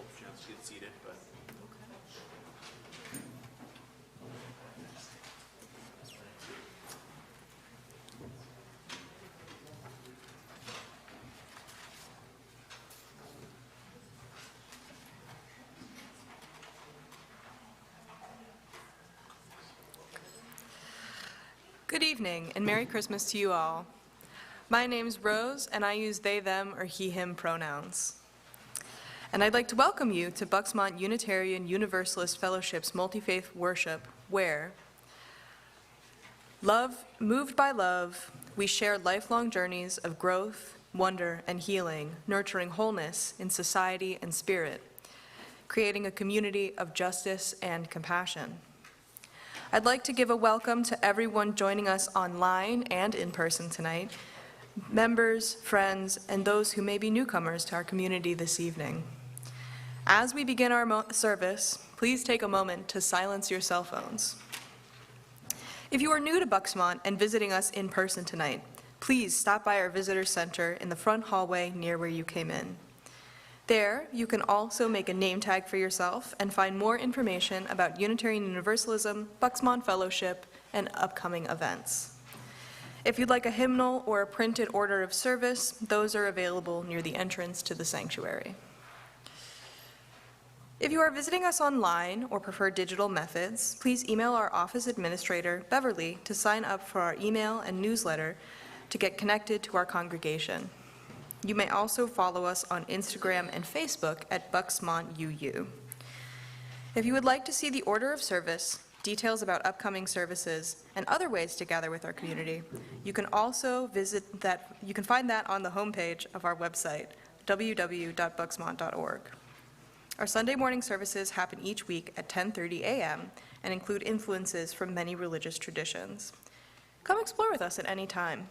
people a chance to get seated, but. Good evening, and Merry Christmas to you all. My name's Rose, and I use they, them, or he, him pronouns. And I'd like to welcome you to Bucksmont Unitarian Universalist Fellowship's Multi-Faith Worship, where, moved by love, we share lifelong journeys of growth, wonder, and healing, nurturing wholeness in society and spirit, creating a community of justice and compassion. I'd like to give a welcome to everyone joining us online and in person tonight, members, friends, and those who may be newcomers to our community this evening. As we begin our service, please take a moment to silence your cell phones. If you are new to Bucksmont and visiting us in person tonight, please stop by our visitor center in the front hallway near where you came in. There, you can also make a name tag for yourself and find more information about Unitarian Universalism, Bucksmont Fellowship, and upcoming events. If you'd like a hymnal or a printed order of service, those are available near the entrance to the sanctuary. If you are visiting us online or prefer digital methods, please email our office administrator, Beverly, to sign up for our email and newsletter to get connected to our congregation. You may also follow us on Instagram and Facebook at BucksmontUU. If you would like to see the order of service, details about upcoming services, and other ways to gather with our community, you can also find that on the homepage of our website, www.bucksmont.org. Our Sunday morning services happen each week at 10:30 a.m. and include influences from many religious traditions. Come explore with us at any time.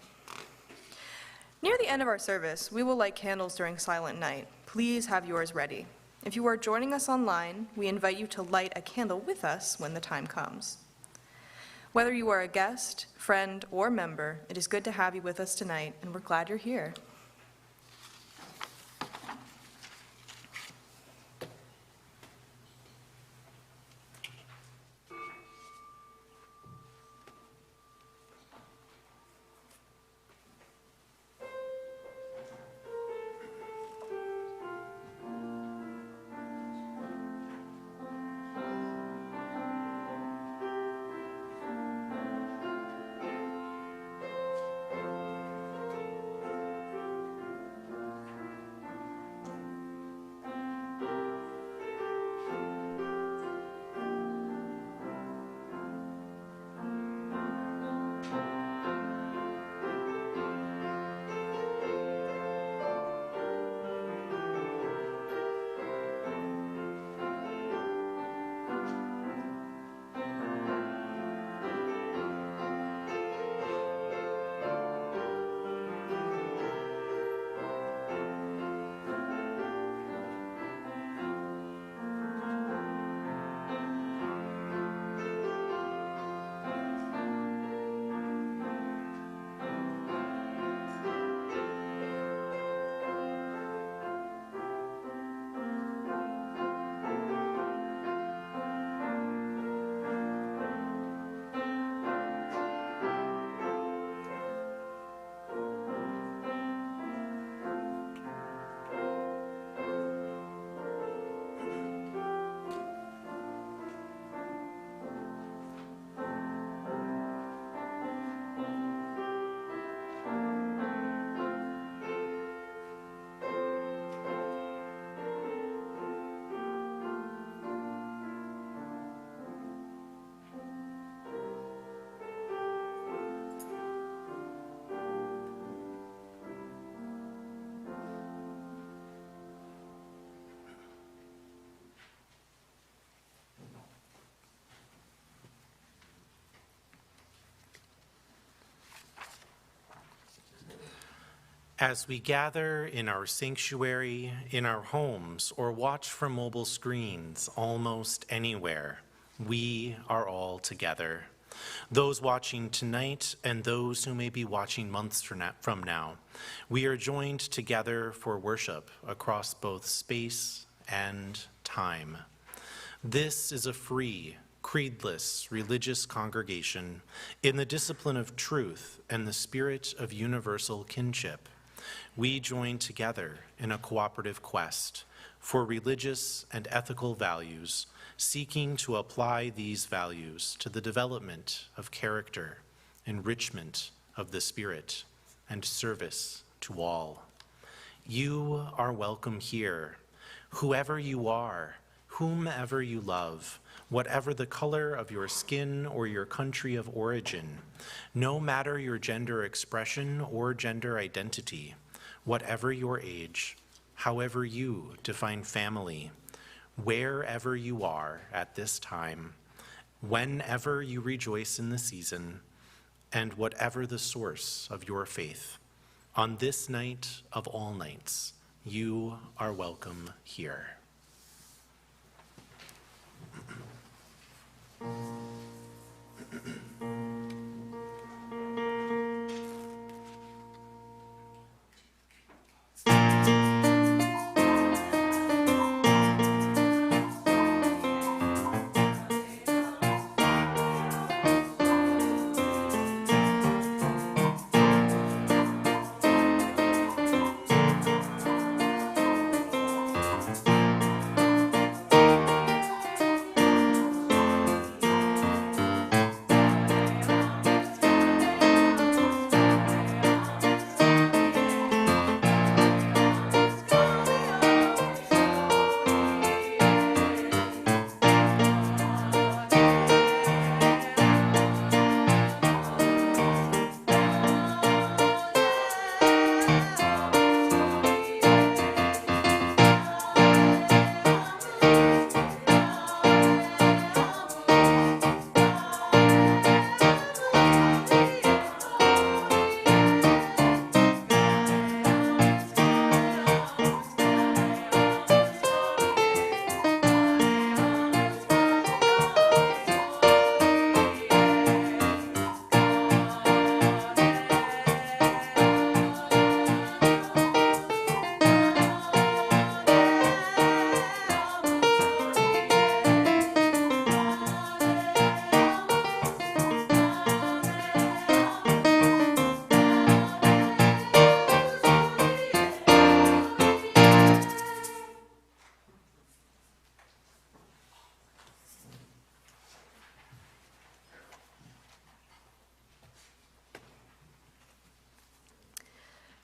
Near the end of our service, we will light candles during Silent Night. Please have yours ready. If you are joining us online, we invite you to light a candle with us when the time comes. Whether you are a guest, friend, or member, it is good to have you with us tonight, and we're glad you're here. As we gather in our sanctuary, in our homes, or watch from mobile screens almost anywhere, we are all together. Those watching tonight and those who may be watching months from now, we are joined together for worship across both space and time. This is a free, creedless, religious congregation in the discipline of truth and the spirit of universal kinship. We join together in a cooperative quest for religious and ethical values, seeking to apply these values to the development of character, enrichment of the spirit, and service to all. You are welcome here, whoever you are, whomever you love, whatever the color of your skin or your country of origin, no matter your gender expression or gender identity, whatever your age, however you define family, wherever you are at this time, whenever you rejoice in the season, and whatever the source of your faith, on this night of all nights, you are welcome here.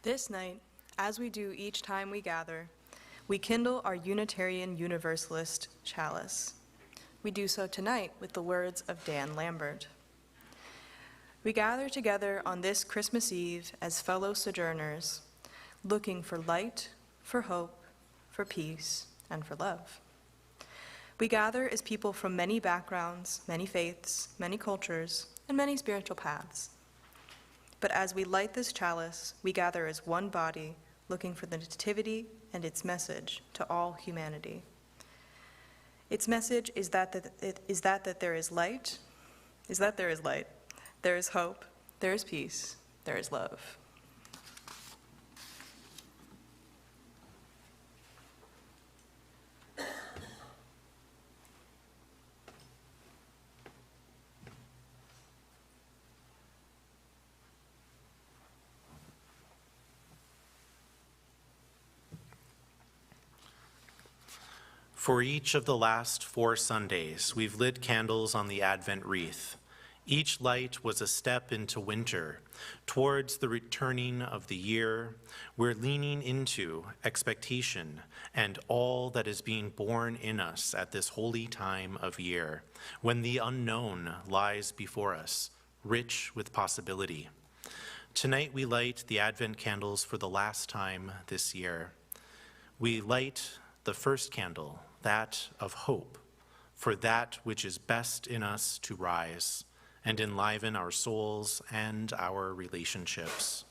This night, as we do each time we gather, we kindle our Unitarian Universalist chalice. We do so tonight with the words of Dan Lambert. We gather together on this Christmas Eve as fellow sojourners, looking for light, for hope, for peace, and for love. We gather as people from many backgrounds, many faiths, many cultures, and many spiritual paths. But as we light this chalice, we gather as one body, looking for the Nativity and its message to all humanity. Its message is that there is light, there is hope, there is peace, there is love. For each of the last 4 Sundays, we've lit candles on the Advent wreath. Each light was a step into winter, towards the returning of the year. We're leaning into expectation and all that is being born in us at this holy time of year, when the unknown lies before us, rich with possibility. Tonight we light the Advent candles for the last time this year. We light the first candle, that of hope, for that which is best in us to rise and enliven our souls and our relationships.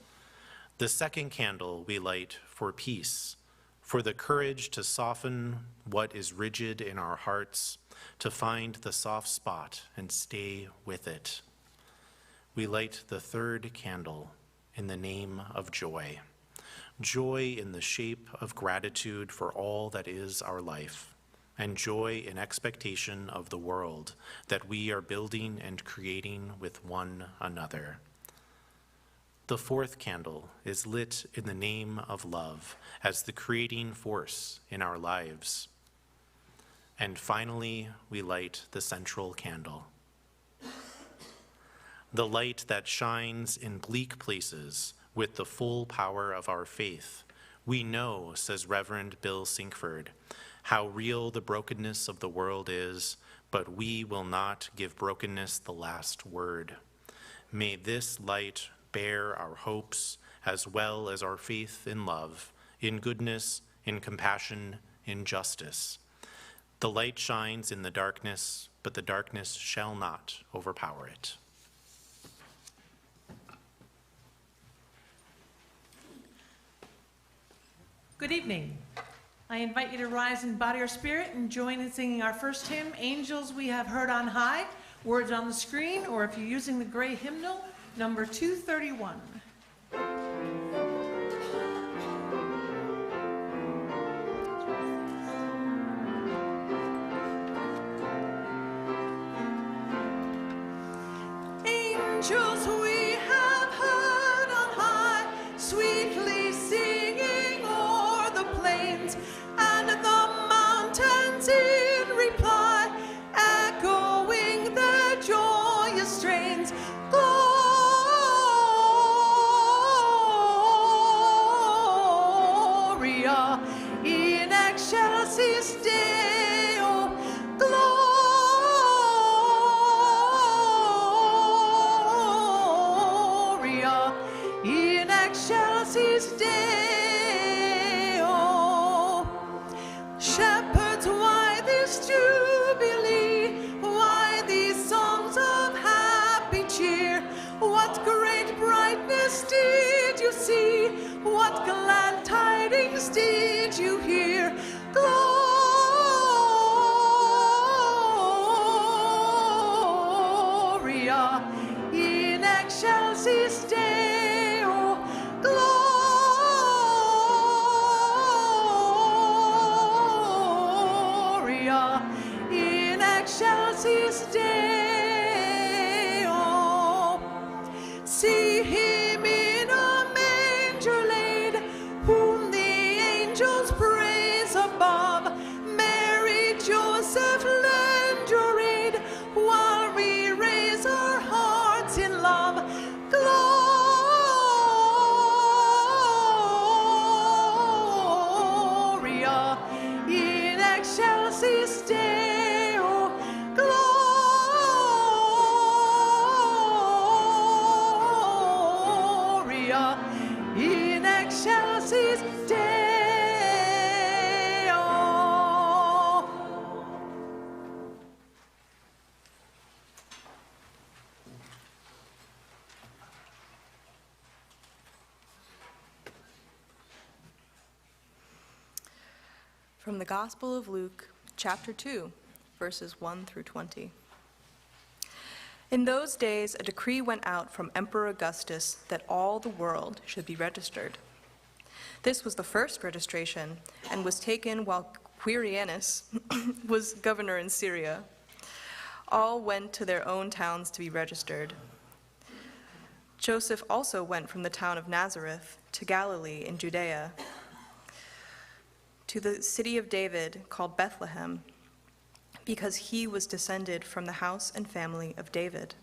The second candle we light for peace, for the courage to soften what is rigid in our hearts, to find the soft spot and stay with it. We light the third candle in the name of joy, joy in the shape of gratitude for all that is our life, and joy in expectation of the world that we are building and creating with one another. The fourth candle is lit in the name of love as the creating force in our lives. And finally, we light the central candle. The light that shines in bleak places with the full power of our faith. We know, says Reverend Bill Sinkford, how real the brokenness of the world is, but we will not give brokenness the last word. May this light bear our hopes as well as our faith in love, in goodness, in compassion, in justice. The light shines in the darkness, but the darkness shall not overpower it. Good evening. I invite you to rise in body or spirit and join in singing our first hymn, Angels We Have Heard on High, words on the screen, or if you're using the gray hymnal, number 231. Angels we have heard on high, sweetly singing o'er the plains and the mountains in reply, echoing their joyous strains. Gloria in excelsis Deo, Gloria in excelsis Deo. Shepherds, why this jubilee? Why these songs of happy cheer? What great brightness did you see? What glad tidings did you hear? Gloria in excelsis Deo, Gloria in excelsis Deo. See him in a manger laid, whom the angels praise above. Mary, Joseph, lend your aid, while we raise our hearts in love. Gloria in excelsis Deo, Gloria in excelsis Deo. From the Gospel of Luke, chapter 2, verses 1 through 20. In those days, a decree went out from Emperor Augustus that all the world should be registered. This was the first registration and was taken while Quirinius was governor in Syria. All went to their own towns to be registered. Joseph also went from the town of Nazareth to Galilee in Judea, to the city of David called Bethlehem, because he was descended from the house and family of David.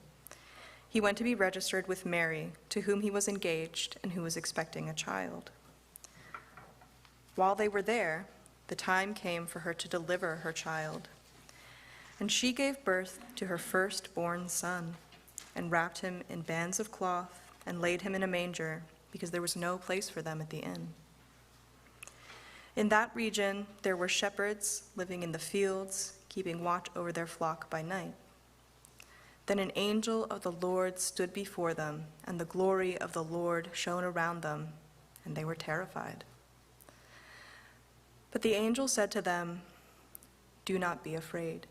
He went to be registered with Mary, to whom he was engaged and who was expecting a child. While they were there, the time came for her to deliver her child. And she gave birth to her firstborn son, and wrapped him in bands of cloth, and laid him in a manger, because there was no place for them at the inn. In that region, there were shepherds living in the fields, keeping watch over their flock by night. Then an angel of the Lord stood before them, and the glory of the Lord shone around them, and they were terrified. But the angel said to them, "Do not be afraid,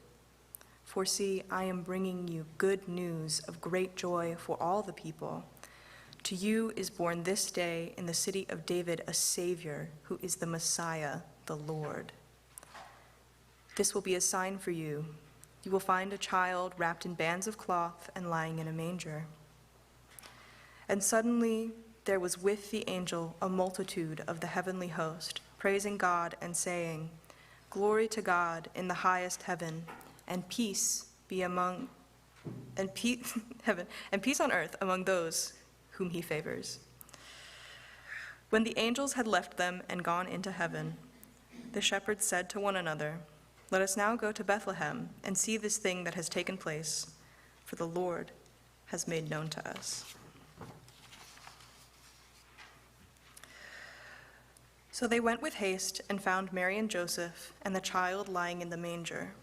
for see, I am bringing you good news of great joy for all the people. To you is born this day in the city of David a Savior, who is the Messiah, the Lord. This will be a sign for you. You will find a child wrapped in bands of cloth and lying in a manger." And suddenly there was with the angel a multitude of the heavenly host, praising God and saying, "Glory to God in the highest heaven, and peace on earth among those whom he favors." When the angels had left them and gone into heaven, the shepherds said to one another, "Let us now go to Bethlehem and see this thing that has taken place, for the Lord has made known to us." So they went with haste and found Mary and Joseph and the child lying in the manger.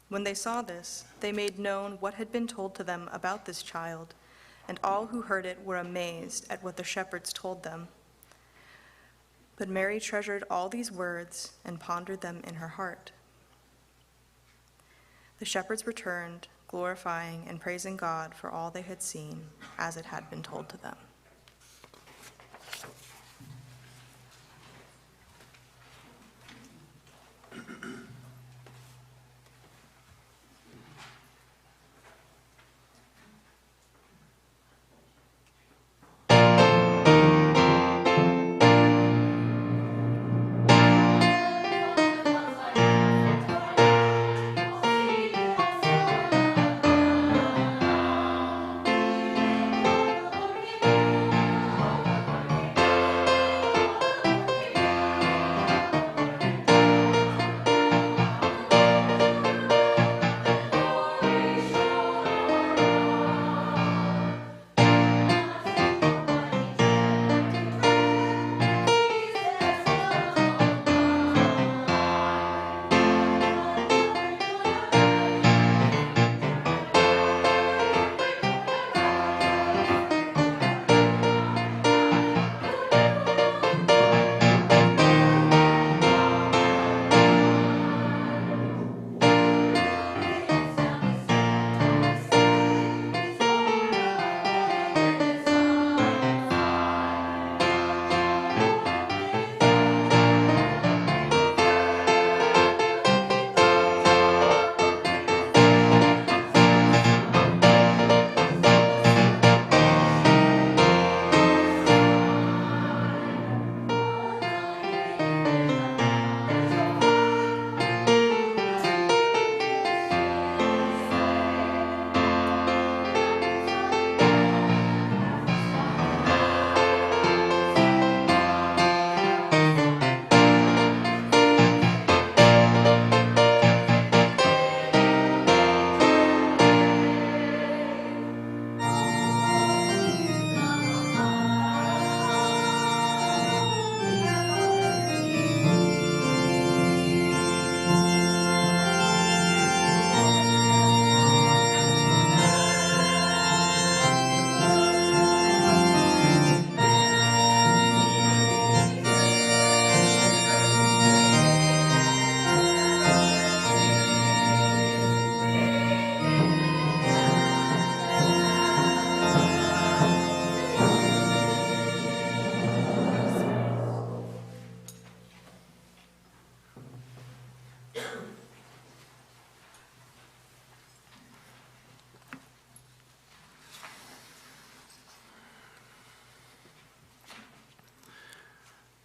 When they saw this, they made known what had been told to them about this child, and all who heard it were amazed at what the shepherds told them. But Mary treasured all these words and pondered them in her heart. The shepherds returned, glorifying and praising God for all they had seen, as it had been told to them.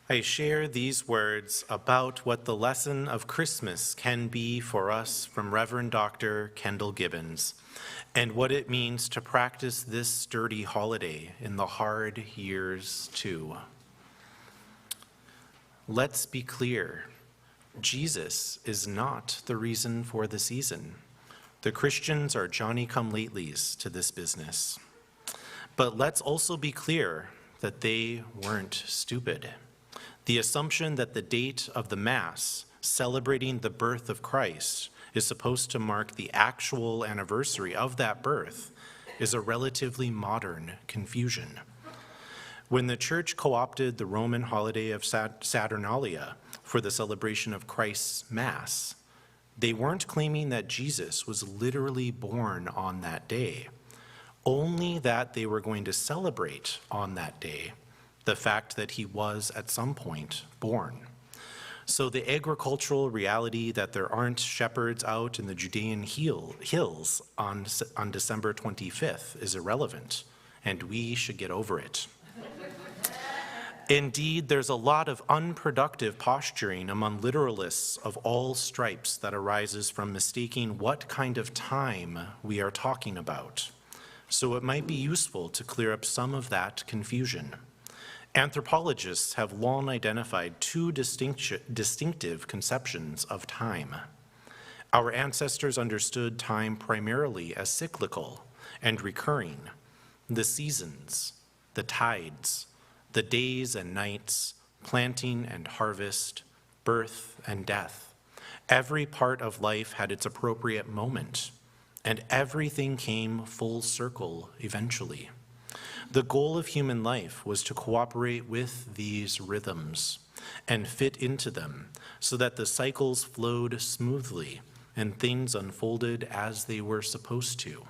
I share these words about what the lesson of Christmas can be for us from Reverend Dr. Kendall Gibbons, and what it means to practice this sturdy holiday in the hard years too. Let's be clear, Jesus is not the reason for the season. The Christians are Johnny-come-latelys to this business. But let's also be clear that they weren't stupid. The assumption that the date of the Mass, celebrating the birth of Christ, is supposed to mark the actual anniversary of that birth is a relatively modern confusion. When the Church co-opted the Roman holiday of Saturnalia for the celebration of Christ's Mass, they weren't claiming that Jesus was literally born on that day. only that they were going to celebrate on that day the fact that he was at some point born. So the agricultural reality that there aren't shepherds out in the Judean hills on December 25th is irrelevant, and we should get over it. Indeed, there's a lot of unproductive posturing among literalists of all stripes that arises from mistaking what kind of time we are talking about. So it might be useful to clear up some of that confusion. Anthropologists have long identified two distinctive conceptions of time. Our ancestors understood time primarily as cyclical and recurring. The seasons, the tides, the days and nights, planting and harvest, birth and death. Every part of life had its appropriate moment, and everything came full circle eventually. The goal of human life was to cooperate with these rhythms and fit into them so that the cycles flowed smoothly and things unfolded as they were supposed to.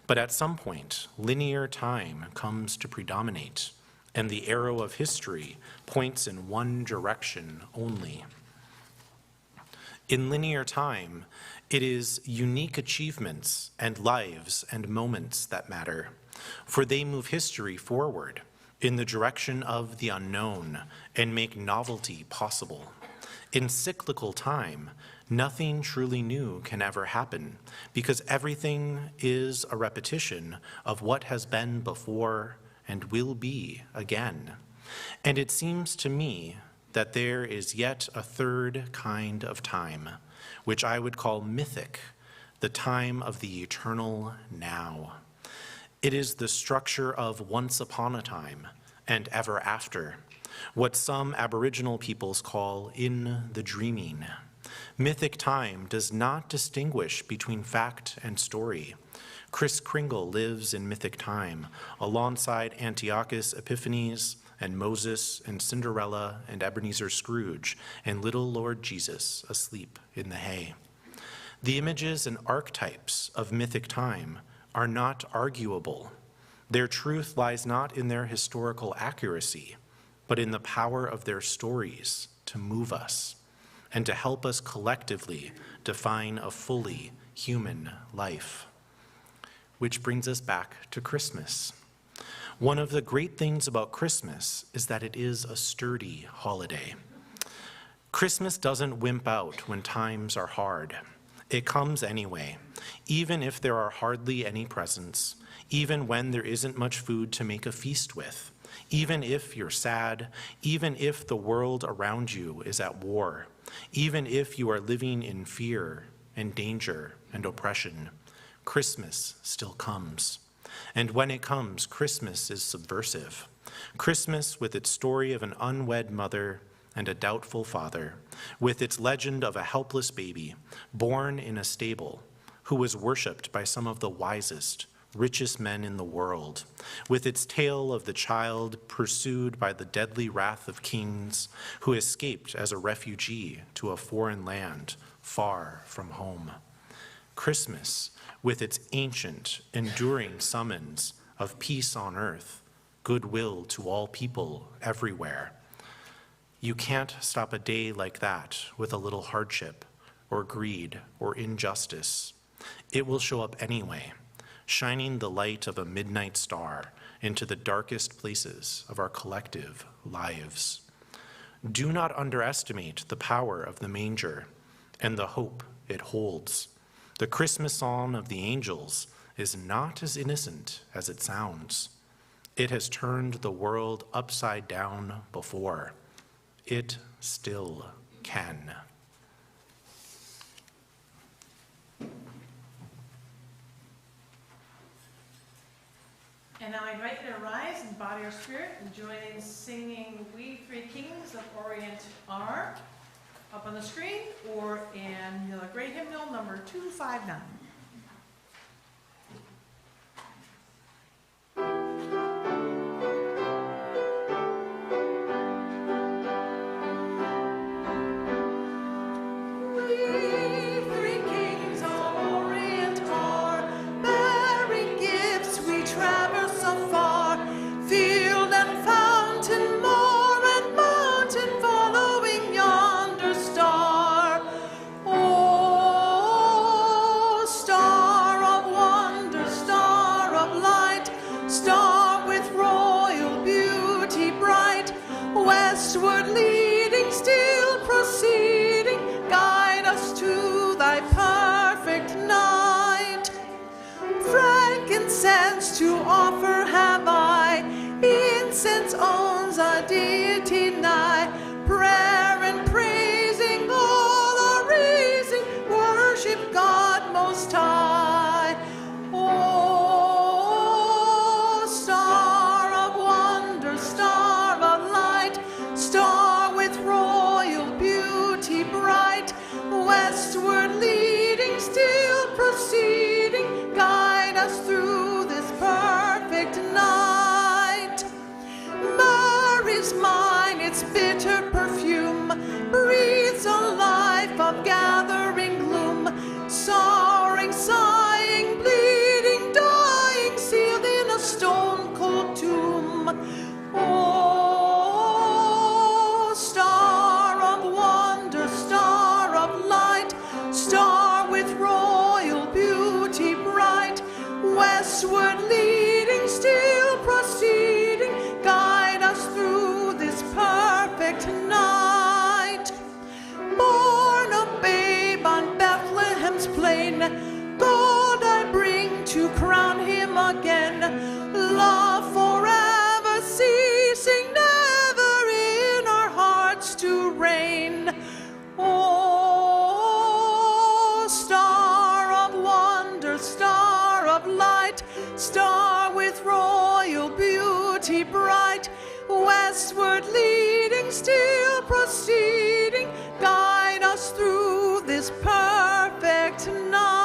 But at some point, linear time comes to predominate, and the arrow of history points in one direction only. In linear time, it is unique achievements and lives and moments that matter, for they move history forward in the direction of the unknown and make novelty possible. In cyclical time, nothing truly new can ever happen because everything is a repetition of what has been before and will be again. And it seems to me that there is yet a third kind of time, which I would call mythic, the time of the eternal now. It is the structure of once upon a time and ever after, what some Aboriginal peoples call in the dreaming. Mythic time does not distinguish between fact and story. Kris Kringle lives in mythic time alongside Antiochus Epiphanes and Moses and Cinderella and Ebenezer Scrooge and little Lord Jesus asleep in the hay. The images and archetypes of mythic time are not arguable. Their truth lies not in their historical accuracy, but in the power of their stories to move us and to help us collectively define a fully human life. Which brings us back to Christmas. One of the great things about Christmas is that it is a sturdy holiday. Christmas doesn't wimp out when times are hard. It comes anyway, even if there are hardly any presents, even when there isn't much food to make a feast with, even if you're sad, even if the world around you is at war, even if you are living in fear and danger and oppression, Christmas still comes. And when it comes, Christmas is subversive. Christmas, with its story of an unwed mother and a doubtful father, with its legend of a helpless baby born in a stable who was worshipped by some of the wisest, richest men in the world, with its tale of the child pursued by the deadly wrath of kings who escaped as a refugee to a foreign land far from home. Christmas, with its ancient, enduring summons of peace on earth, goodwill to all people everywhere. You can't stop a day like that with a little hardship or greed or injustice. It will show up anyway, shining the light of a midnight star into the darkest places of our collective lives. Do not underestimate the power of the manger and the hope it holds. The Christmas song of the angels is not as innocent as it sounds. It has turned the world upside down before. It still can. And now I invite you to rise in body or spirit and join in singing We Three Kings of Orient Are up on the screen or in the great hymnal number 259. We three kings of Orient are bearing gifts. Most High. Oh, star of wonder, star of light, star with royal beauty bright, westward leading, still proceeding, guide us through this perfect night. Myrrh is mine, its bitter perfume breathes a life of gathering gloom, sorrowing, sighing, bleeding, dying, sealed in a stone-cold tomb. Oh, star of wonder, star of light, star with royal beauty bright, westward leading, still proceeding, guide us through this perfect night. Born a babe on Bethlehem's plain, gold I bring to crown him again, love forever ceasing, never in our hearts to reign. Oh, star of wonder, star of light, star with royal beauty bright, westward leading, still proceeding, guide us through this perfect night.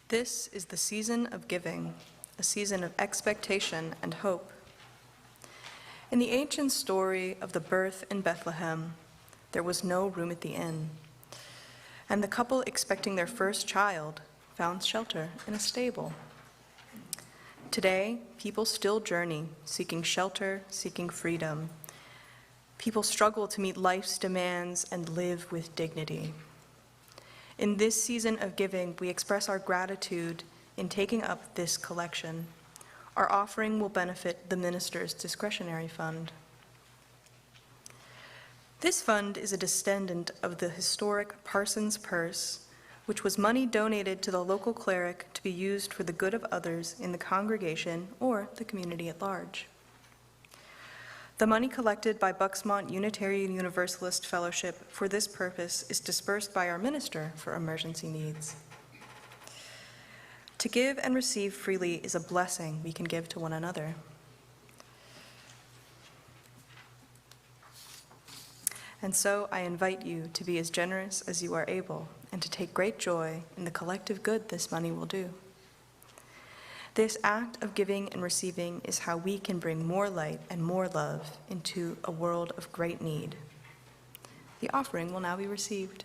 This is the season of giving, a season of expectation and hope. In the ancient story of the birth in Bethlehem, there was no room at the inn, and the couple expecting their first child found shelter in a stable. Today, people still journey, seeking shelter, seeking freedom. People struggle to meet life's demands and live with dignity. In this season of giving, we express our gratitude in taking up this collection. Our offering will benefit the minister's discretionary fund. This fund is a descendant of the historic Parsons Purse, which was money donated to the local cleric to be used for the good of others in the congregation or the community at large. The money collected by Bucksmont Unitarian Universalist Fellowship for this purpose is dispersed by our minister for emergency needs. To give and receive freely is a blessing we can give to one another. And so I invite you to be as generous as you are able and to take great joy in the collective good this money will do. This act of giving and receiving is how we can bring more light and more love into a world of great need. The offering will now be received.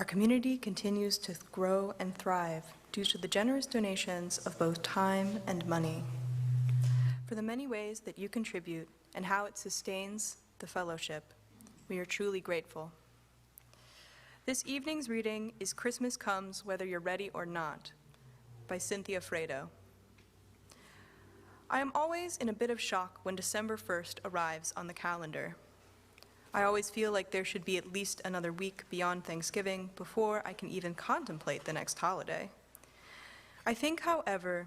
Our community continues to grow and thrive due to the generous donations of both time and money. For the many ways that you contribute and how it sustains the fellowship, we are truly grateful. This evening's reading is Christmas Comes Whether You're Ready or Not by Cynthia Fredo. I am always in a bit of shock when December 1st arrives on the calendar. I always feel like there should be at least another week beyond Thanksgiving before I can even contemplate the next holiday. I think, however,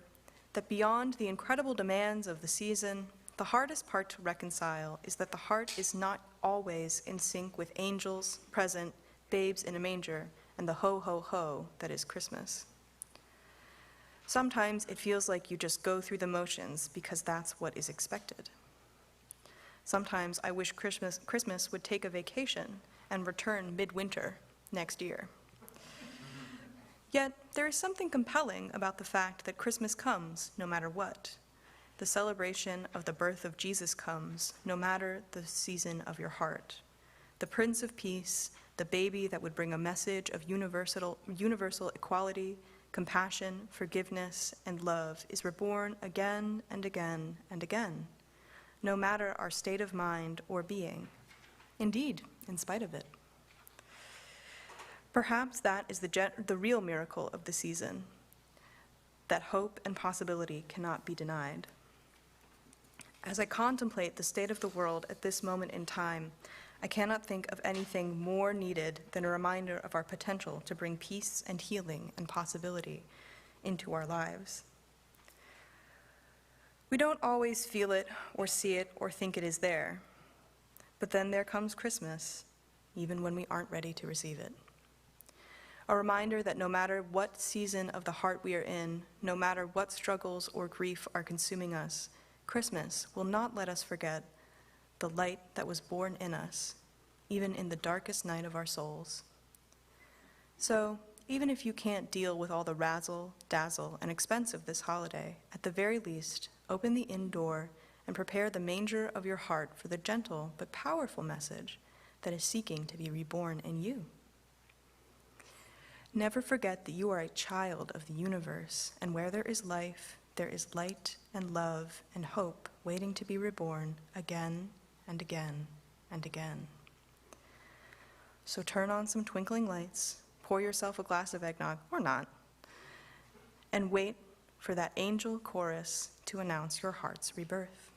that beyond the incredible demands of the season, the hardest part to reconcile is that the heart is not always in sync with angels present, babes in a manger, and the ho, ho, ho that is Christmas. Sometimes it feels like you just go through the motions because that's what is expected. Sometimes I wish Christmas would take a vacation and return midwinter next year. Yet there is something compelling about the fact that Christmas comes no matter what. The celebration of the birth of Jesus comes no matter the season of your heart. The Prince of Peace, the baby that would bring a message of universal equality, compassion, forgiveness, and love, is reborn again and again and again, no matter our state of mind or being, indeed, in spite of it. Perhaps that is the real miracle of the season, that hope and possibility cannot be denied. As I contemplate the state of the world at this moment in time, I cannot think of anything more needed than a reminder of our potential to bring peace and healing and possibility into our lives. We don't always feel it or see it or think it is there, but then there comes Christmas, even when we aren't ready to receive it. A reminder that no matter what season of the heart we are in, no matter what struggles or grief are consuming us, Christmas will not let us forget the light that was born in us, even in the darkest night of our souls. So, even if you can't deal with all the razzle, dazzle, and expense of this holiday, at the very least, open the inn door and prepare the manger of your heart for the gentle but powerful message that is seeking to be reborn in you. Never forget that you are a child of the universe, and where there is life, there is light and love and hope waiting to be reborn again and again and again. So turn on some twinkling lights, pour yourself a glass of eggnog, or not, and wait for that angel chorus to announce your heart's rebirth.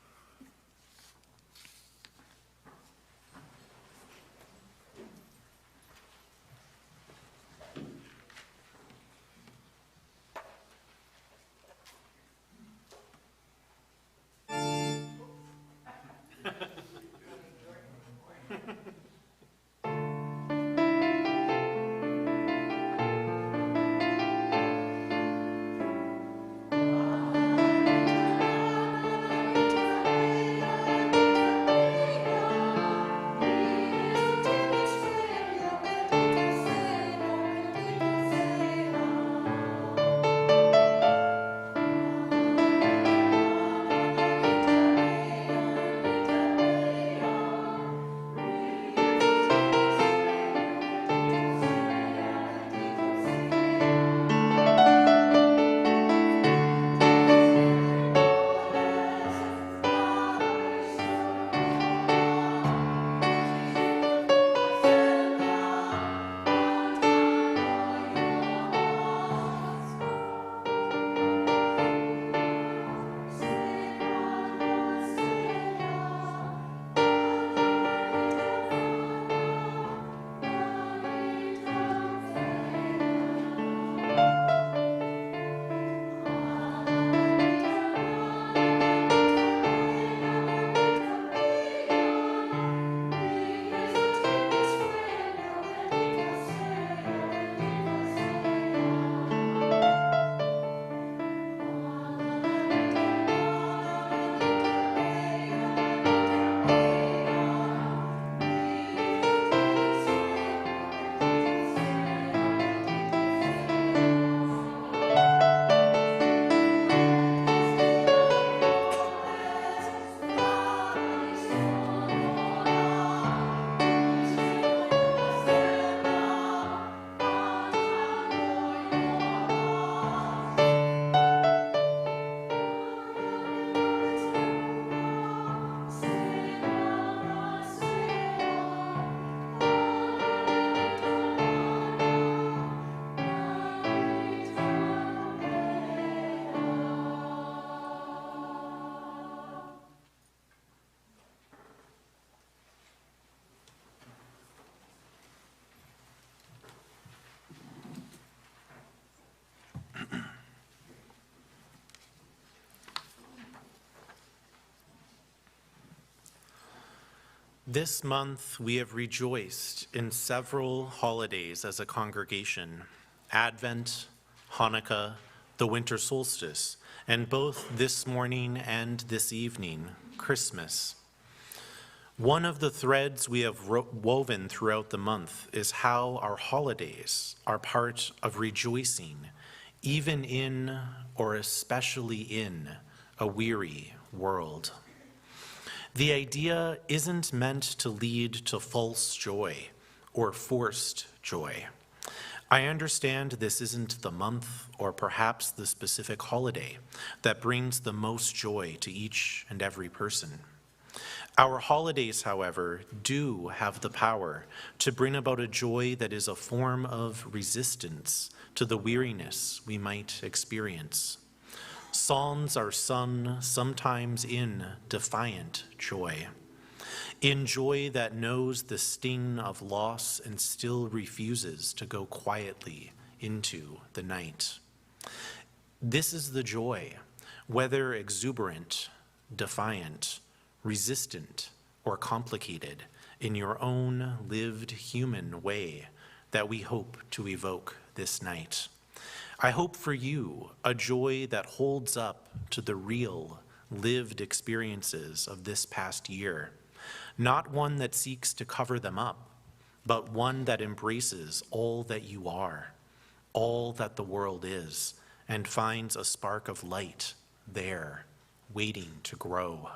This month, we have rejoiced in several holidays as a congregation: Advent, Hanukkah, the winter solstice, and both this morning and this evening, Christmas. One of the threads we have woven throughout the month is how our holidays are part of rejoicing, even in or especially in a weary world. The idea isn't meant to lead to false joy or forced joy. I understand this isn't the month or perhaps the specific holiday that brings the most joy to each and every person. Our holidays, however, do have the power to bring about a joy that is a form of resistance to the weariness we might experience. Psalms are sung sometimes in defiant joy, in joy that knows the sting of loss and still refuses to go quietly into the night. This is the joy, whether exuberant, defiant, resistant, or complicated, in your own lived human way, that we hope to evoke this night. I hope for you a joy that holds up to the real, lived experiences of this past year, not one that seeks to cover them up, but one that embraces all that you are, all that the world is, and finds a spark of light there, waiting to grow.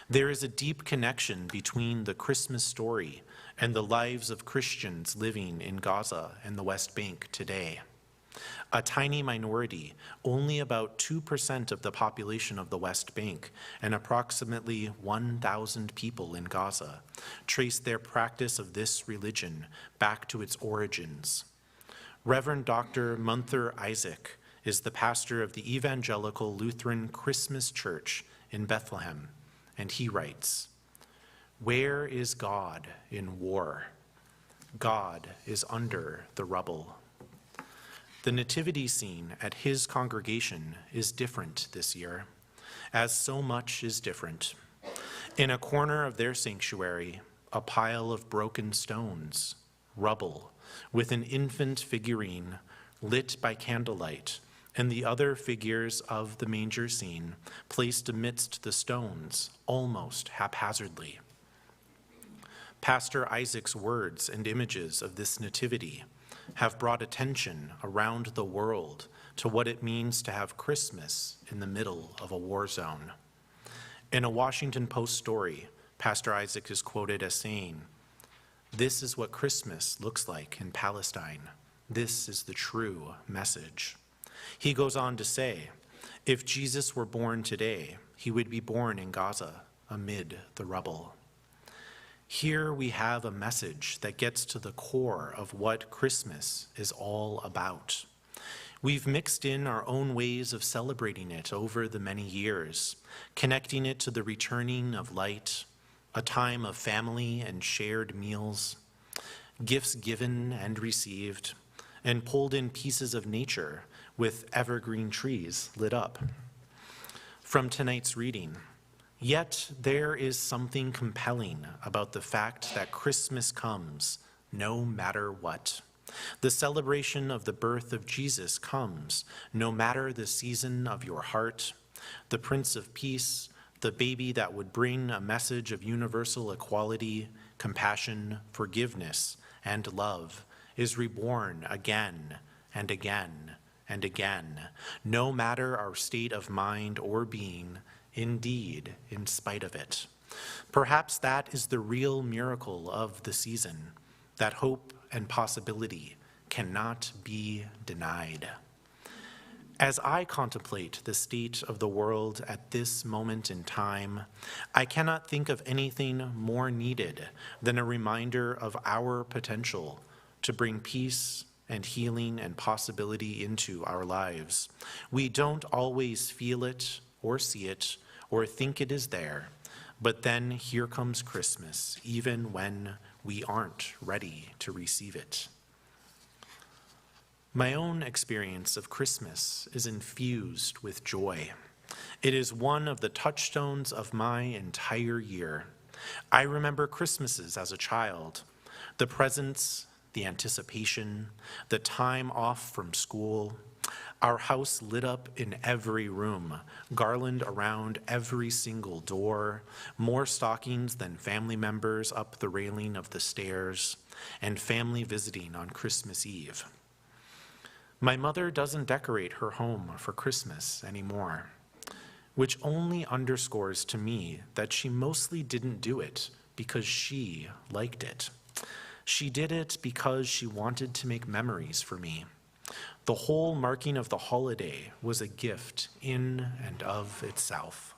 There is a deep connection between the Christmas story and the lives of Christians living in Gaza and the West Bank today. A tiny minority, only about 2% of the population of the West Bank, and approximately 1,000 people in Gaza, trace their practice of this religion back to its origins. Reverend Dr. Munther Isaac is the pastor of the Evangelical Lutheran Christmas Church in Bethlehem, and he writes, "Where is God in war? God is under the rubble." The nativity scene at his congregation is different this year, as so much is different. In a corner of their sanctuary, a pile of broken stones, rubble, with an infant figurine lit by candlelight, and the other figures of the manger scene placed amidst the stones, almost haphazardly. Pastor Isaac's words and images of this nativity have brought attention around the world to what it means to have Christmas in the middle of a war zone. In a Washington Post story, Pastor Isaac is quoted as saying, "This is what Christmas looks like in Palestine. This is the true message." He goes on to say, if Jesus were born today, he would be born in Gaza amid the rubble. Here we have a message that gets to the core of what Christmas is all about. We've mixed in our own ways of celebrating it over the many years, connecting it to the returning of light, a time of family and shared meals, gifts given and received, and pulled in pieces of nature with evergreen trees lit up. From tonight's reading, yet there is something compelling about the fact that Christmas comes no matter what. The celebration of the birth of Jesus comes no matter the season of your heart. The Prince of Peace, the baby that would bring a message of universal equality, compassion, forgiveness, and love, is reborn again and again and again, no matter our state of mind or being, indeed, in spite of it. Perhaps that is the real miracle of the season, that hope and possibility cannot be denied. As I contemplate the state of the world at this moment in time, I cannot think of anything more needed than a reminder of our potential to bring peace and healing and possibility into our lives. We don't always feel it or see it or think it is there, but then here comes Christmas, even when we aren't ready to receive it. My own experience of Christmas is infused with joy. It is one of the touchstones of my entire year. I remember Christmases as a child, the presents, the anticipation, the time off from school, our house lit up in every room, garland around every single door, more stockings than family members up the railing of the stairs, and family visiting on Christmas Eve. My mother doesn't decorate her home for Christmas anymore, which only underscores to me that she mostly didn't do it because she liked it. She did it because she wanted to make memories for me. The whole marking of the holiday was a gift in and of itself.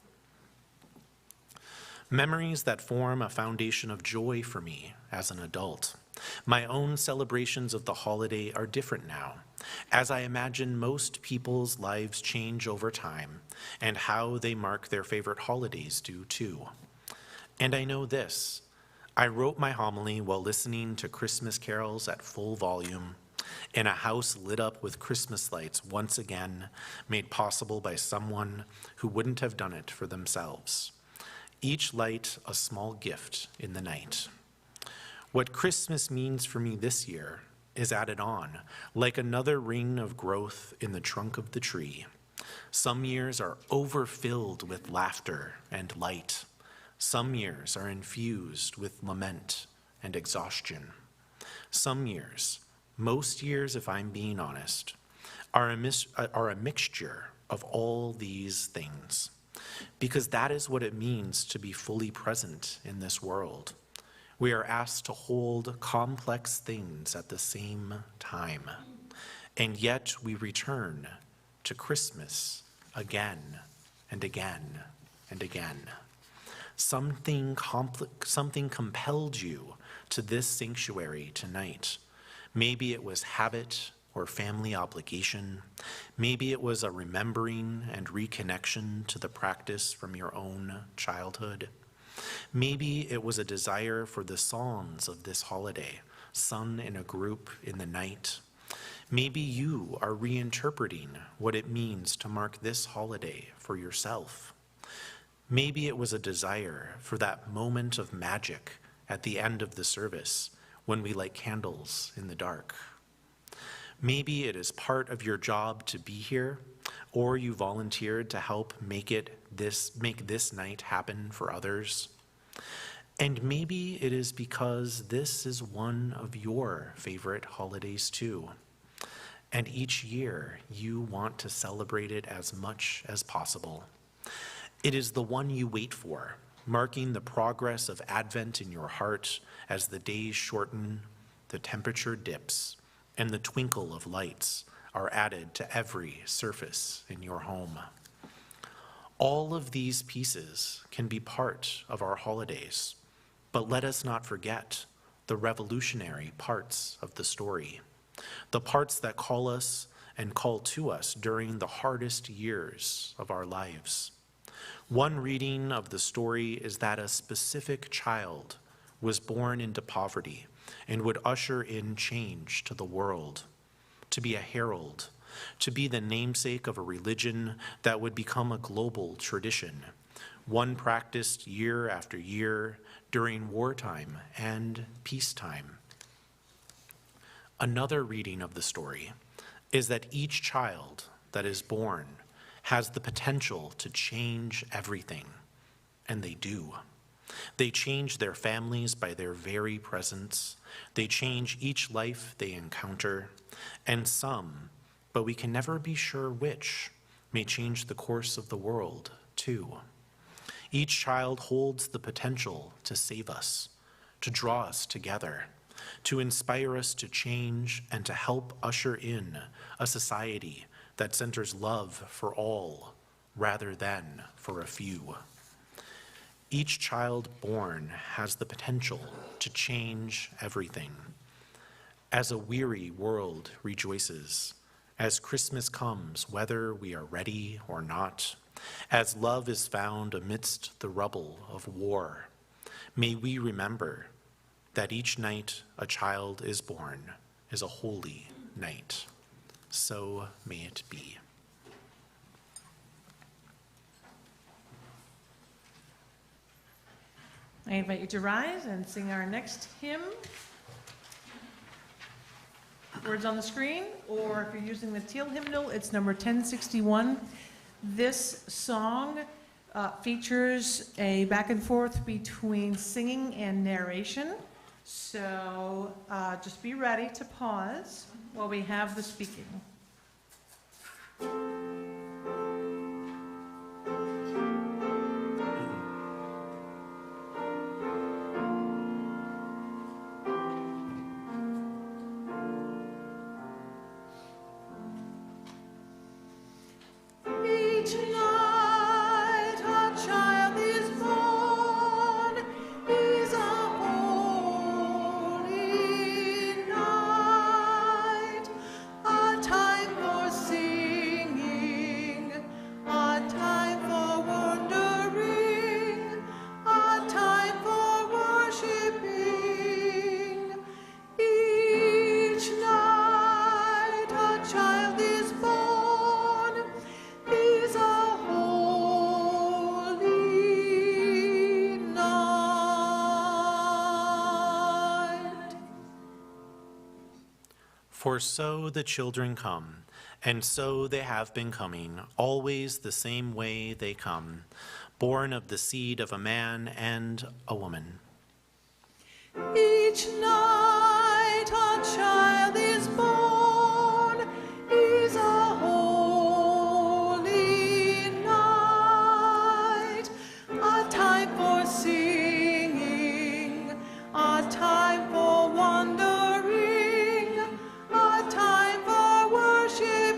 Memories that form a foundation of joy for me as an adult. My own celebrations of the holiday are different now, as I imagine most people's lives change over time, and how they mark their favorite holidays do too. And I know this: I wrote my homily while listening to Christmas carols at full volume, in a house lit up with Christmas lights once again, made possible by someone who wouldn't have done it for themselves. Each light a small gift in the night. What Christmas means for me this year is added on, like another ring of growth in the trunk of the tree. Some years are overfilled with laughter and light. Some years are infused with lament and exhaustion. Some years, most years if I'm being honest, are a mixture of all these things, because that is what it means to be fully present in this world. We are asked to hold complex things at the same time, and yet we return to Christmas again and again and again. Something compelled you to this sanctuary tonight. Maybe it was habit or family obligation. Maybe it was a remembering and reconnection to the practice from your own childhood. Maybe it was a desire for the songs of this holiday, sung in a group in the night. Maybe you are reinterpreting what it means to mark this holiday for yourself. Maybe it was a desire for that moment of magic at the end of the service when we light candles in the dark. Maybe it is part of your job to be here, or you volunteered to help make this night happen for others. And maybe it is because this is one of your favorite holidays too. And each year you want to celebrate it as much as possible. It is the one you wait for, marking the progress of Advent in your heart as the days shorten, the temperature dips, and the twinkle of lights are added to every surface in your home. All of these pieces can be part of our holidays, but let us not forget the revolutionary parts of the story, the parts that call us and call to us during the hardest years of our lives. One reading of the story is that a specific child was born into poverty and would usher in change to the world, to be a herald, to be the namesake of a religion that would become a global tradition, one practiced year after year during wartime and peacetime. Another reading of the story is that each child that is born has the potential to change everything, and they do. They change their families by their very presence. They change each life they encounter, and some, but we can never be sure which, may change the course of the world too. Each child holds the potential to save us, to draw us together, to inspire us to change and to help usher in a society that centers love for all rather than for a few. Each child born has the potential to change everything. As a weary world rejoices, as Christmas comes, whether we are ready or not, as love is found amidst the rubble of war, may we remember that each night a child is born is a holy night. So may it be. I invite you to rise and sing our next hymn. Words on the screen, or if you're using the Teal hymnal, it's number 1061. This song features a back and forth between singing and narration. So just be ready to pause while we have the speaking. Each night a child is born, is a holy night, a time for singing, a time for wondering, a time for worshiping. Each night a child is born, is a holy night. For so the children come, and so they have been coming, always the same way they come, born of the seed of a man and a woman. Each night a child is born, is a holy night, a time for singing, a time for wondering, a time for worshiping.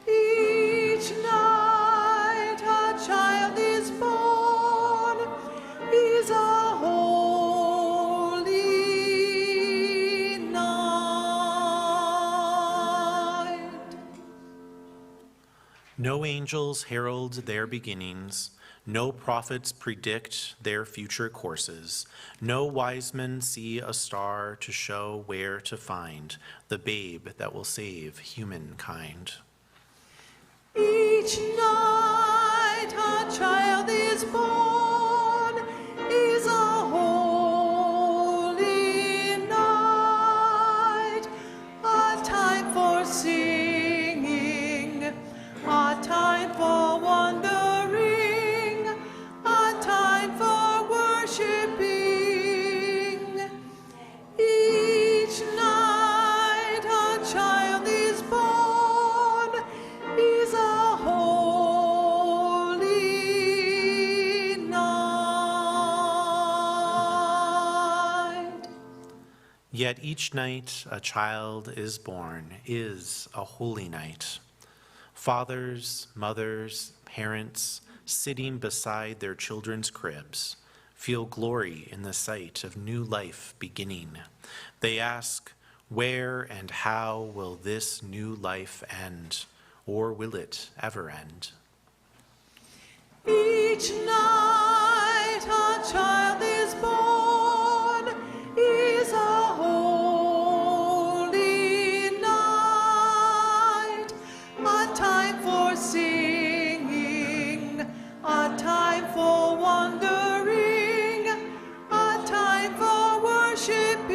Each night a child is born, is a holy night. No angels herald their beginnings, no prophets predict their future courses, no wise men see a star to show where to find the babe that will save humankind. Each night a child is born, is a holy night, a time for singing, a time for wondering, a time for worshiping. Each night a child is born, is a holy night. Yet each night a child is born is a holy night. Fathers, mothers, parents, sitting beside their children's cribs, feel glory in the sight of new life beginning. They ask, where and how will this new life end, or will it ever end? Each night a child is born, is a holy night, a time for singing, a time for wondering, a time for worshiping.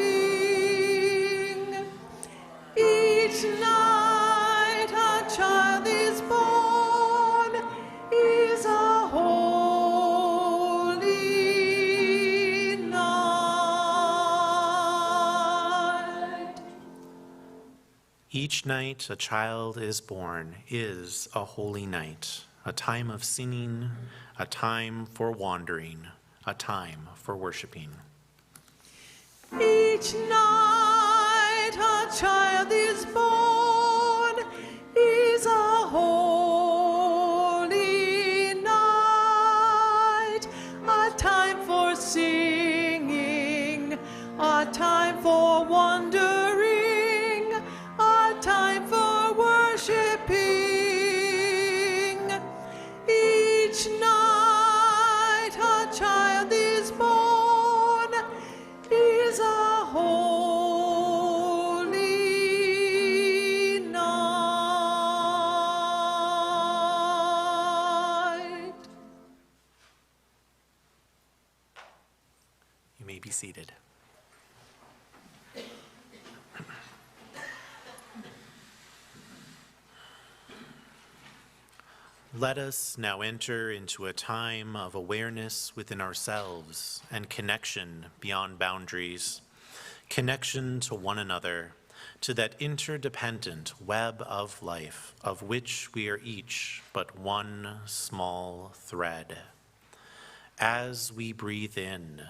Each night a child is born, is a holy night. Each night a child is born is a holy night, a time of singing, a time for wandering, a time for worshiping. Each night a child is born, is a holy night, a time for singing, a time for wondering, a time for worshiping. Each night a child is born, is a holy night. be seated. Let us now enter into a time of awareness within ourselves and connection beyond boundaries, connection to one another, to that interdependent web of life of which we are each but one small thread. As we breathe in,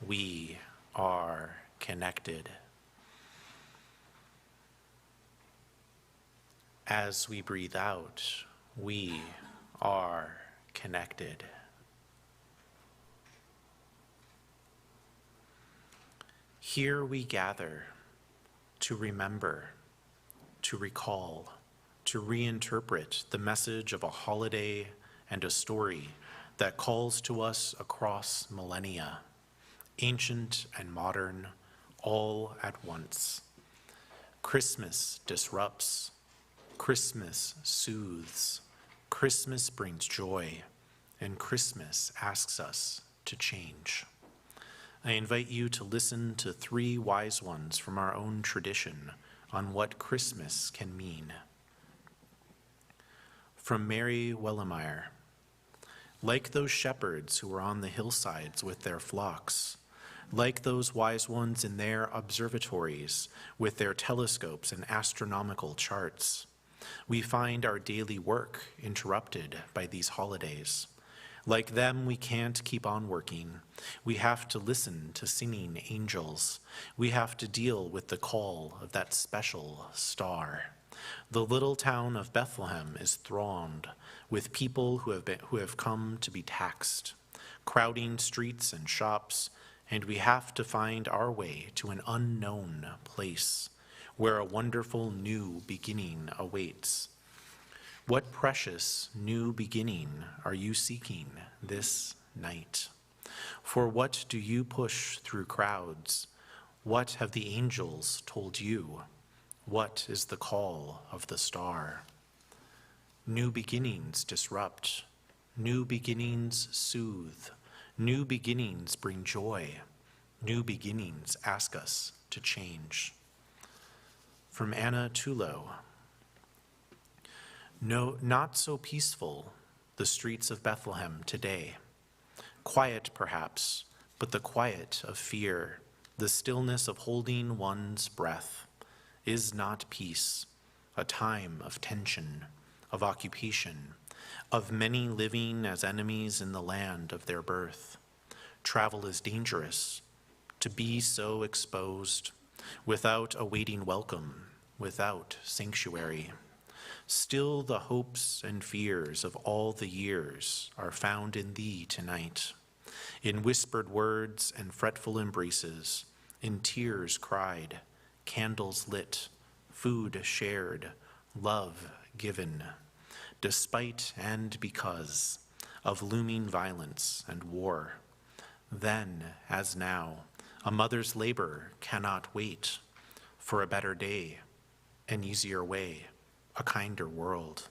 we are connected. As we breathe out, we are connected. Here we gather to remember, to recall, to reinterpret the message of a holiday and a story that calls to us across millennia, ancient and modern, all at once. Christmas disrupts, Christmas soothes, Christmas brings joy, and Christmas asks us to change. I invite you to listen to 3 wise ones from our own tradition on what Christmas can mean. From Mary Wellemeyer. Like those shepherds who were on the hillsides with their flocks, like those wise ones in their observatories with their telescopes and astronomical charts, we find our daily work interrupted by these holidays. Like them, we can't keep on working. We have to listen to singing angels. We have to deal with the call of that special star. The little town of Bethlehem is thronged with people who have come to be taxed, crowding streets and shops, and we have to find our way to an unknown place where a wonderful new beginning awaits. What precious new beginning are you seeking this night? For what do you push through crowds? What have the angels told you? What is the call of the star? New beginnings disrupt. New beginnings soothe. New beginnings bring joy. New beginnings ask us to change. From Anna Tullo. No, not so peaceful, the streets of Bethlehem today. Quiet, perhaps, but the quiet of fear, the stillness of holding one's breath, is not peace, a time of tension, of occupation, of many living as enemies in the land of their birth. Travel is dangerous, to be so exposed, without awaiting welcome, without sanctuary. Still the hopes and fears of all the years are found in thee tonight, in whispered words and fretful embraces, in tears cried, candles lit, food shared, love given, despite and because of looming violence and war. Then, as now, a mother's labor cannot wait for a better day, an easier way, a kinder world.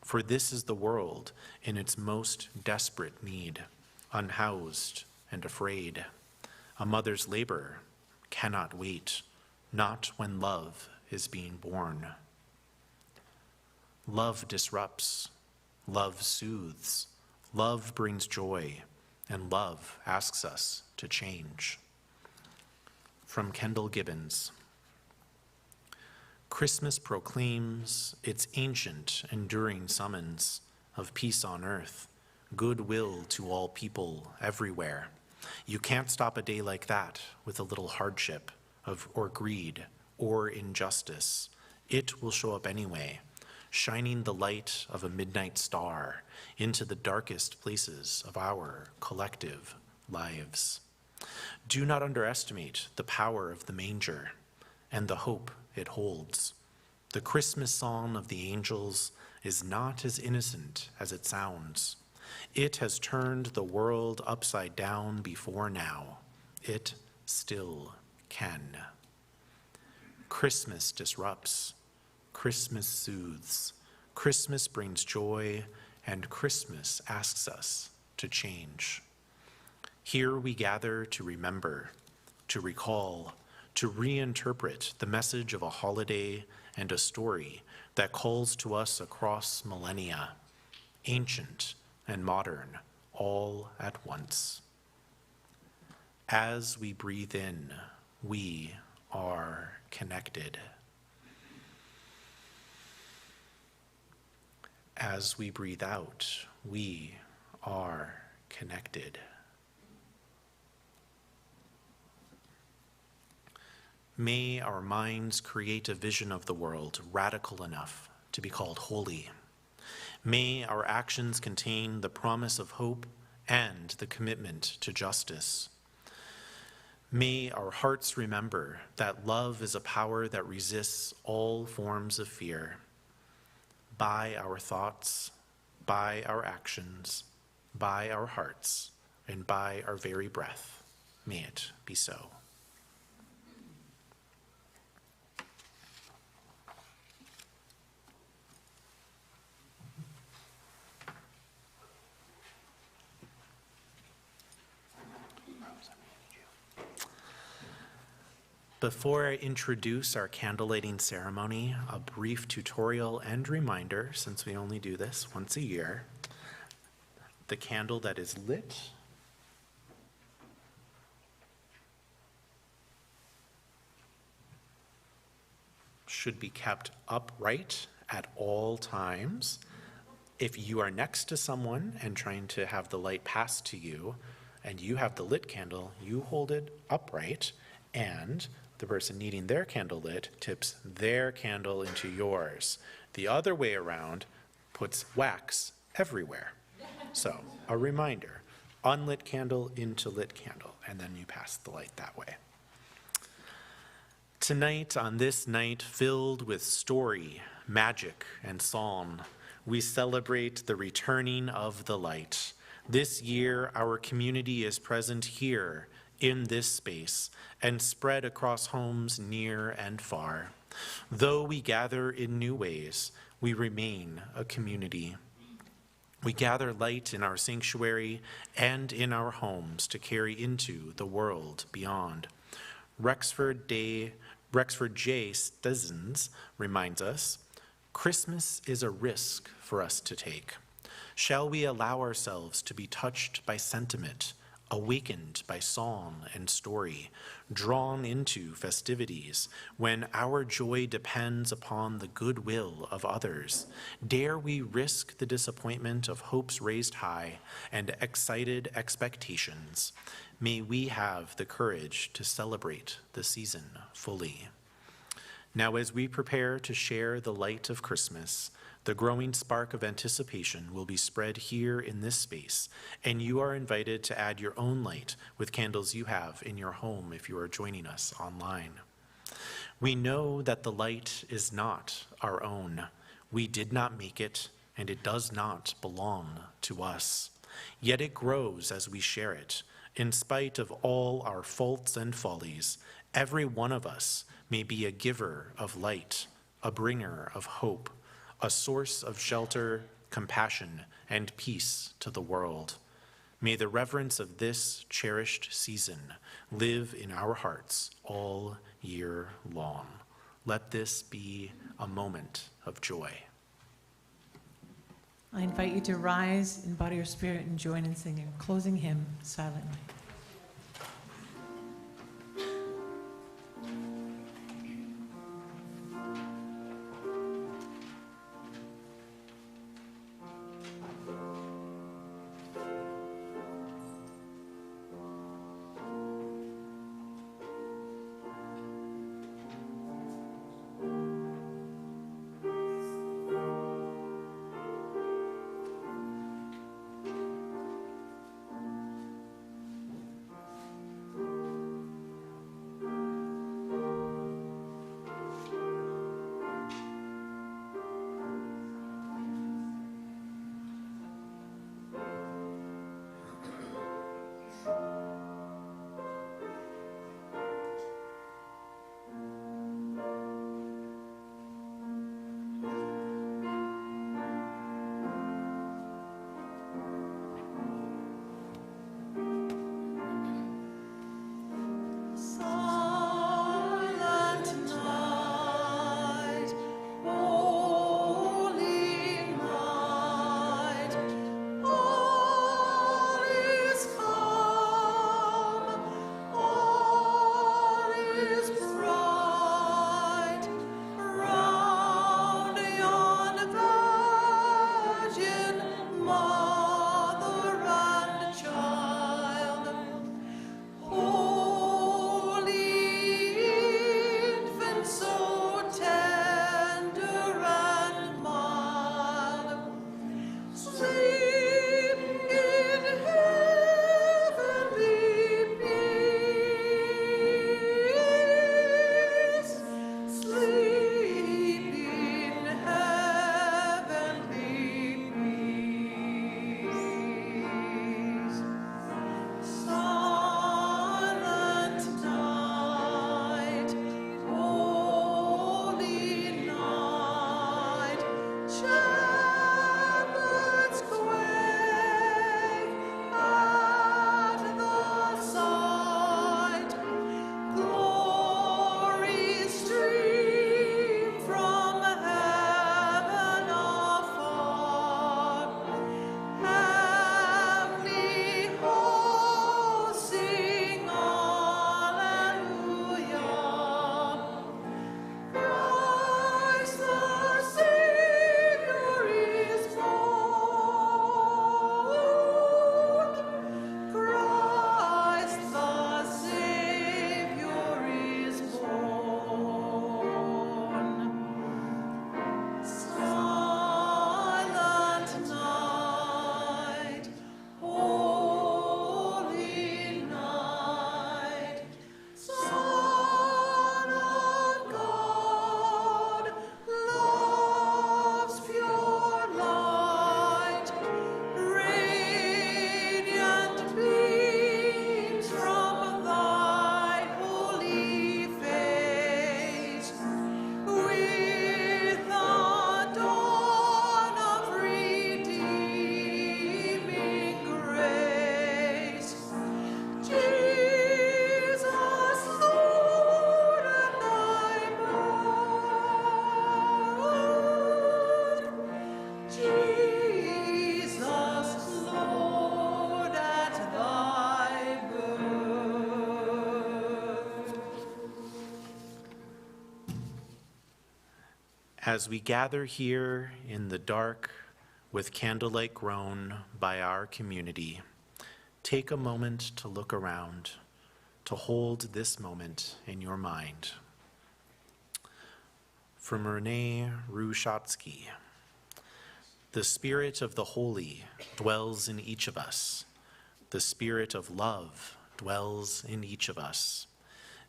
For this is the world in its most desperate need, unhoused and afraid. A mother's labor cannot wait, not when love is being born. Love disrupts, love soothes, love brings joy, and love asks us to change. From Kendall Gibbons. Christmas proclaims its ancient, enduring summons of peace on earth, goodwill to all people everywhere. You can't stop a day like that with a little hardship or greed or injustice. It will show up anyway, shining the light of a midnight star into the darkest places of our collective lives. Do not underestimate the power of the manger and the hope it holds. The Christmas song of the angels is not as innocent as it sounds. It has turned the world upside down before now. It still can. Christmas disrupts. Christmas soothes. Christmas brings joy, and Christmas asks us to change. Here we gather to remember, to recall, to reinterpret the message of a holiday and a story that calls to us across millennia, ancient and modern, all at once. As we breathe in, we are connected. As we breathe out, we are connected. May our minds create a vision of the world radical enough to be called holy. May our actions contain the promise of hope and the commitment to justice. May our hearts remember that love is a power that resists all forms of fear. By our thoughts, by our actions, by our hearts, and by our very breath, may it be so. Before I introduce our candle lighting ceremony, a brief tutorial and reminder, since we only do this once a year. The candle that is lit should be kept upright at all times. If you are next to someone and trying to have the light pass to you, and you have the lit candle, you hold it upright, and the person needing their candle lit tips their candle into yours. The other way around puts wax everywhere. So, a reminder, unlit candle into lit candle, and then you pass the light that way. Tonight, on this night filled with story, magic, and psalm, we celebrate the returning of the light. This year, our community is present here in this space and spread across homes near and far. Though we gather in new ways, we remain a community. We gather light in our sanctuary and in our homes to carry into the world beyond. Rexford J. Stezens reminds us, Christmas is a risk for us to take. Shall we allow ourselves to be touched by sentiment, awakened by song and story, drawn into festivities, when our joy depends upon the goodwill of others? Dare we risk the disappointment of hopes raised high and excited expectations? May we have the courage to celebrate the season fully. Now, as we prepare to share the light of Christmas, the growing spark of anticipation will be spread here in this space, and you are invited to add your own light with candles you have in your home if you are joining us online. We know that the light is not our own. We did not make it, and it does not belong to us. Yet it grows as we share it. In spite of all our faults and follies, every one of us may be a giver of light, a bringer of hope, a source of shelter, compassion, and peace to the world. May the reverence of this cherished season live in our hearts all year long. Let this be a moment of joy. I invite you to rise in body or spirit and join in singing closing hymn silently. As we gather here in the dark with candlelight grown by our community, take a moment to look around, to hold this moment in your mind. From Renee Rushatsky, the spirit of the holy dwells in each of us. The spirit of love dwells in each of us.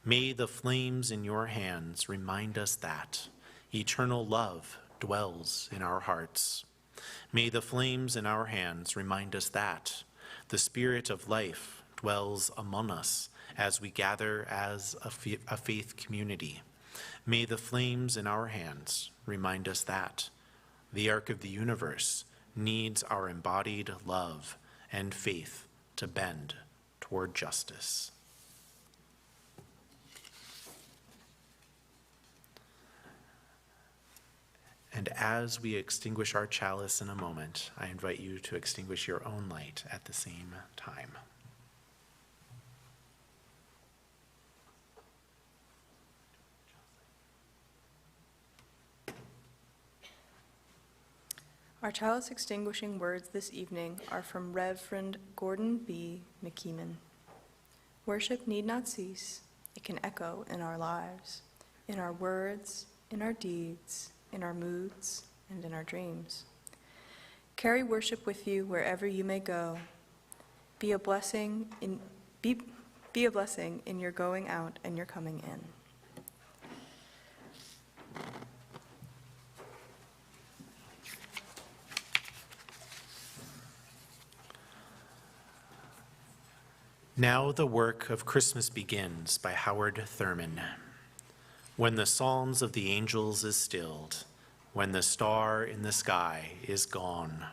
May the flames in your hands remind us that eternal love dwells in our hearts. May the flames in our hands remind us that the spirit of life dwells among us as we gather as a faith community. May the flames in our hands remind us that the arc of the universe needs our embodied love and faith to bend toward justice. And as we extinguish our chalice in a moment, I invite you to extinguish your own light at the same time. Our chalice extinguishing words this evening are from Reverend Gordon B. McKeeman. Worship need not cease. It can echo in our lives, in our words, in our deeds, in our moods, and in our dreams. Carry worship with you wherever you may go. Be a blessing in your going out and your coming in. Now the work of Christmas begins by Howard Thurman. When the psalms of the angels is stilled, when the star in the sky is gone,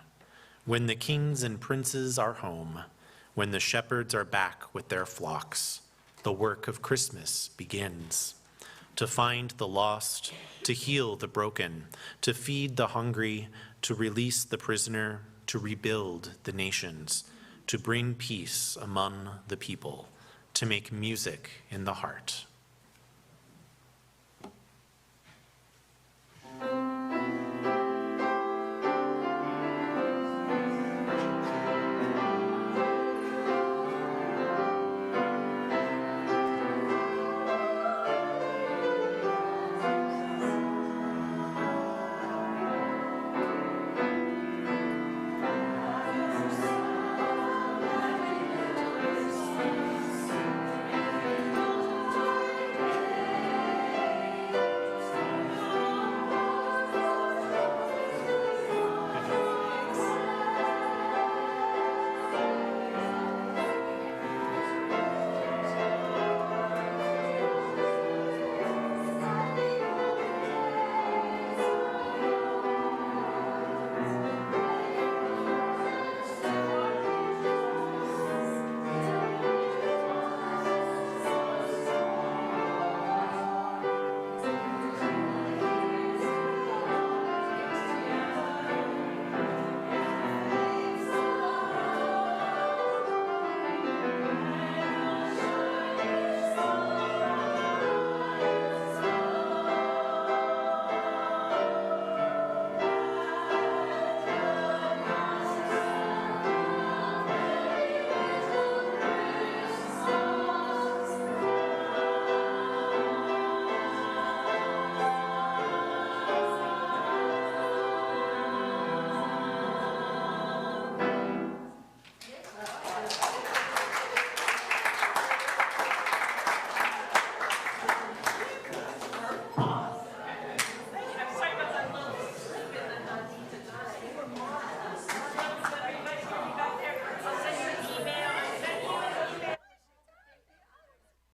when the kings and princes are home, when the shepherds are back with their flocks, the work of Christmas begins. To find the lost, to heal the broken, to feed the hungry, to release the prisoner, to rebuild the nations, to bring peace among the people, to make music in the heart.